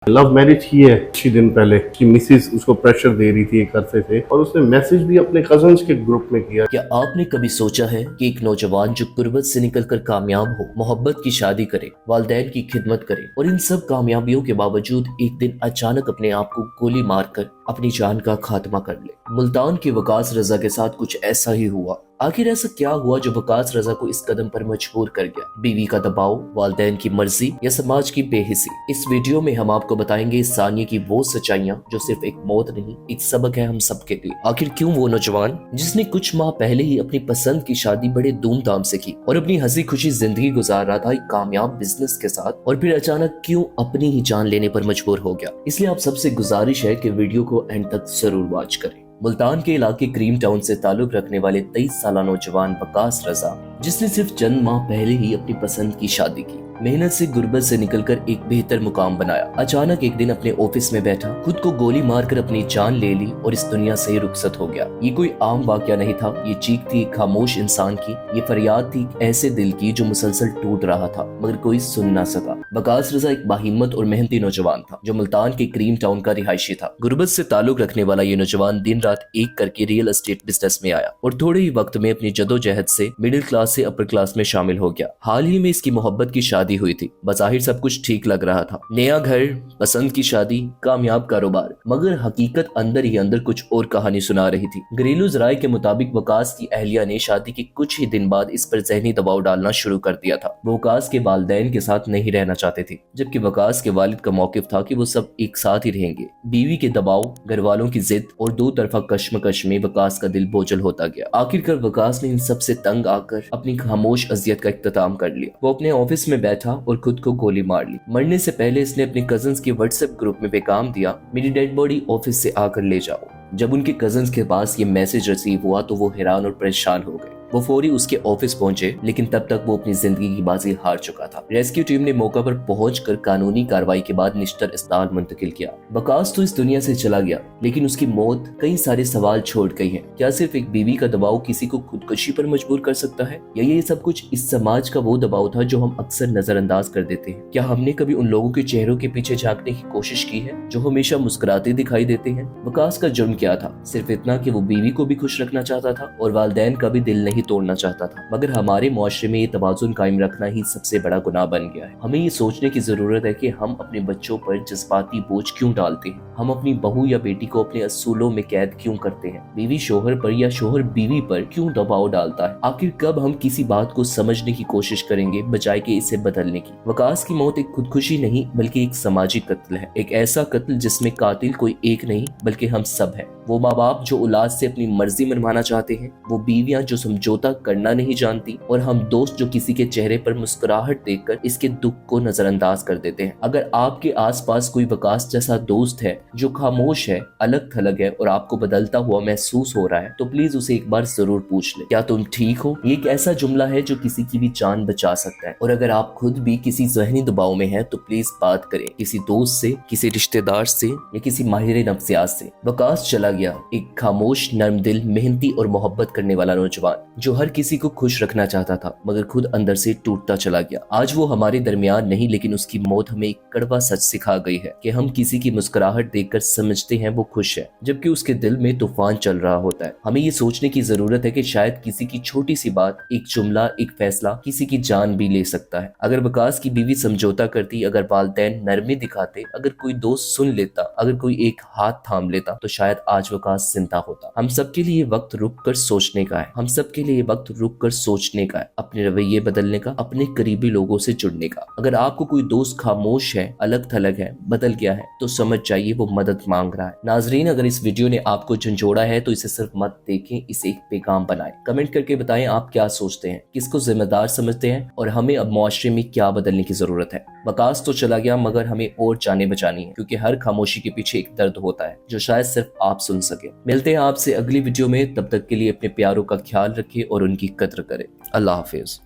Love marriage की है। कुछ ही दिन पहले कि मिसिस उसको प्रेशर दे रही थी एक अरसे से, और उसने मैसेज भी अपने कजन्स के ग्रुप में किया। क्या आपने कभी सोचा है कि एक नौजवान जो गुर्बत से निकलकर कामयाब हो, मोहब्बत की शादी करे, वालिदैन की खिदमत करे और इन सब कामयाबियों के बावजूद एक दिन अचानक अपने आप को गोली मारकर अपनी जान का खात्मा कर ले। मुल्तान के वकास रजा के साथ कुछ ऐसा ही हुआ। आखिर ऐसा क्या हुआ जो वकास रजा को इस कदम पर मजबूर कर गया? बीवी का दबाव, वालिदैन की मर्जी या समाज की बेहिसी? इस वीडियो में हम आपको बताएंगे इस सानिया की वो सच्चाइयां जो सिर्फ एक मौत नहीं, एक सबक है हम सबके लिए। आखिर क्यों वो नौजवान जिसने कुछ माह पहले ही अपनी पसंद की शादी बड़े धूमधाम से की और अपनी हंसी खुशी जिंदगी गुजार रहा था एक कामयाब बिजनेस के साथ, और फिर अचानक क्यों अपनी ही जान लेने पर मजबूर हो गया? इसलिए आप सबसे गुजारिश है कि वीडियो को एंड तक जरूर वॉच करें। मुल्तान के इलाके क्रीम टाउन से ताल्लुक रखने वाले 23 साल नौजवान वकास रजा, जिसने सिर्फ चंद माह पहले ही अपनी पसंद की शादी की, मेहनत से गुर्बत से निकलकर एक बेहतर मुकाम बनाया, अचानक एक दिन अपने ऑफिस में बैठा, खुद को गोली मारकर अपनी जान ले ली और इस दुनिया से रुखसत हो गया। ये कोई आम वाकया नहीं था। ये चीख थी एक खामोश इंसान की, ये फरियाद थी एक ऐसे दिल की जो मुसलसल टूट रहा था मगर कोई सुन ना सका। वकास रजा एक बाहिम्मत और मेहनती नौजवान था जो मुल्तान के क्रीम टाउन का रिहायशी था। गुर्बत से ताल्लुक रखने वाला ये नौजवान दिन रात एक करके रियल एस्टेट बिजनेस में आया और थोड़े ही वक्त में अपनी जदोजहद से मिडिल क्लास से अपर क्लास में शामिल हो गया। हाल ही में इसकी मोहब्बत की शादी हुई थी। बज़ाहिर सब कुछ ठीक लग रहा था, नया घर, पसंद की शादी, कामयाब कारोबार, मगर हकीकत अंदर ही अंदर कुछ और कहानी सुना रही थी। घरेलू ज़राए के मुताबिक वकास की अहलिया ने शादी के कुछ ही दिन बाद इस पर ज़हनी दबाव डालना शुरू कर दिया था। वो वकास के वालिदैन के साथ नहीं रहना चाहते थे, जबकि वकास के वालिद का मौकिफ था कि वो सब एक साथ ही रहेंगे। बीवी के दबाव, घर वालों की जिद और दो तरफा कश्मकश में वकास का दिल बोझल होता गया। आखिरकार वकास ने इन सब से तंग आकर अपनी खामोश अजियत का इख्तिताम कर लिया। वो अपने ऑफिस में बैठा और खुद को गोली मार ली। मरने से पहले इसने अपने कजन्स के व्हाट्सएप ग्रुप में पैगाम दिया, मेरी डेड बॉडी ऑफिस से आकर ले जाओ। जब उनके कजन्स के पास ये मैसेज रिसीव हुआ तो वो हैरान और परेशान हो गए। वो फौरी उसके ऑफिस पहुंचे, लेकिन तब तक वो अपनी जिंदगी की बाजी हार चुका था। रेस्क्यू टीम ने मौका पर पहुंचकर कानूनी कार्रवाई के बाद निश्तर अस्पताल मुंतकिल किया। वकास तो इस दुनिया से चला गया, लेकिन उसकी मौत कई सारे सवाल छोड़ गई है। क्या सिर्फ एक बीवी का दबाव किसी को खुदकुशी पर मजबूर कर सकता है, या ये सब कुछ इस समाज का वो दबाव था जो हम अक्सर नजरअंदाज कर देते हैं? क्या हमने कभी उन लोगों के चेहरों के पीछे झांकने की कोशिश की है जो हमेशा मुस्कुराते दिखाई देते हैं? वकास का जुर्म क्या था? सिर्फ इतना कि वो बीवी को भी खुश रखना चाहता था और वालिदैन का भी दिल नहीं तोड़ना चाहता था। मगर हमारे मुआशरे में ये तवाज़ुन कायम रखना ही सबसे बड़ा गुनाह बन गया है। हमें ये सोचने की जरूरत है कि हम अपने बच्चों पर जज्बाती बोझ क्यों डालते हैं, हम अपनी बहू या बेटी को अपने असूलों में कैद क्यों करते हैं, बीवी शोहर पर या शोहर बीवी पर क्यों दबाव डालता है। आखिर कब हम किसी बात को समझने की कोशिश करेंगे बजाय कि इसे बदलने की? वकास की मौत एक खुदकुशी नहीं बल्कि एक सामाजिक कत्ल है, एक ऐसा कत्ल जिसमें कातिल कोई एक नहीं बल्कि हम सब है। वो माँ बाप जो औलाद से अपनी मर्जी मनवाना चाहते हैं, वो बीवियां जो समझौता करना नहीं जानती, और हम दोस्त जो किसी के चेहरे पर मुस्कुराहट देखकर इसके दुख को नजरअंदाज कर देते हैं। अगर आपके आसपास कोई वकास जैसा दोस्त है जो खामोश है, अलग थलग है और आपको बदलता हुआ महसूस हो रहा है, तो प्लीज उसे एक बार जरूर पूछ ले, क्या तुम ठीक हो? ये एक ऐसा जुमला है जो किसी की भी जान बचा सकता है। और अगर आप खुद भी किसी ज़हनी दबाव में हैं तो प्लीज बात करें किसी दोस्त से, किसी रिश्तेदार से या किसी माहिर नफ्सियात से। वकास चला गया, एक खामोश, नर्म दिल, मेहनती और मोहब्बत करने वाला नौजवान जो हर किसी को खुश रखना चाहता था मगर खुद अंदर से टूटता चला गया। आज वो हमारे दरमियान नहीं, लेकिन उसकी मौत हमें एक कड़वा सच सिखा गई है कि हम किसी की मुस्कुराहट देखकर समझते हैं वो खुश है, जबकि उसके दिल में तूफान चल रहा होता है। हमें ये सोचने की जरूरत है कि शायद किसी की छोटी सी बात, एक जुमला, एक फैसला किसी की जान भी ले सकता है। अगर वकास की बीवी समझौता करती, अगर वालिदैन नरमी दिखाते, अगर कोई दोस्त सुन लेता, अगर कोई एक हाथ थाम लेता, तो शायद आज वकास जिंदा होता। हम सबके लिए वक्त रुक कर सोचने का है, हम सबके लिए वक्त रुक कर सोचने का है, अपने रवैये बदलने का, अपने करीबी लोगों से जुड़ने का। अगर आपको कोई दोस्त खामोश है, अलग थलग है, बदल गया है, तो समझ जाइए वो मदद मांग रहा है। नाजरीन, अगर इस वीडियो ने आपको झंझोड़ा है तो इसे सिर्फ मत देखें, इसे एक पैगाम बनाएं। कमेंट करके बताएं आप क्या सोचते हैं, किसको जिम्मेदार समझते हैं और हमें अब मुआशरे में क्या बदलने की जरूरत है। वकास तो चला गया मगर हमें और जानें बचानी है, क्योंकि हर खामोशी के पीछे एक दर्द होता है जो शायद सिर्फ आप सुन सके। मिलते हैं आपसे अगली वीडियो में, तब तक के लिए अपने प्यारों का ख्याल रखें और उनकी कद्र करें। अल्लाह हाफिज।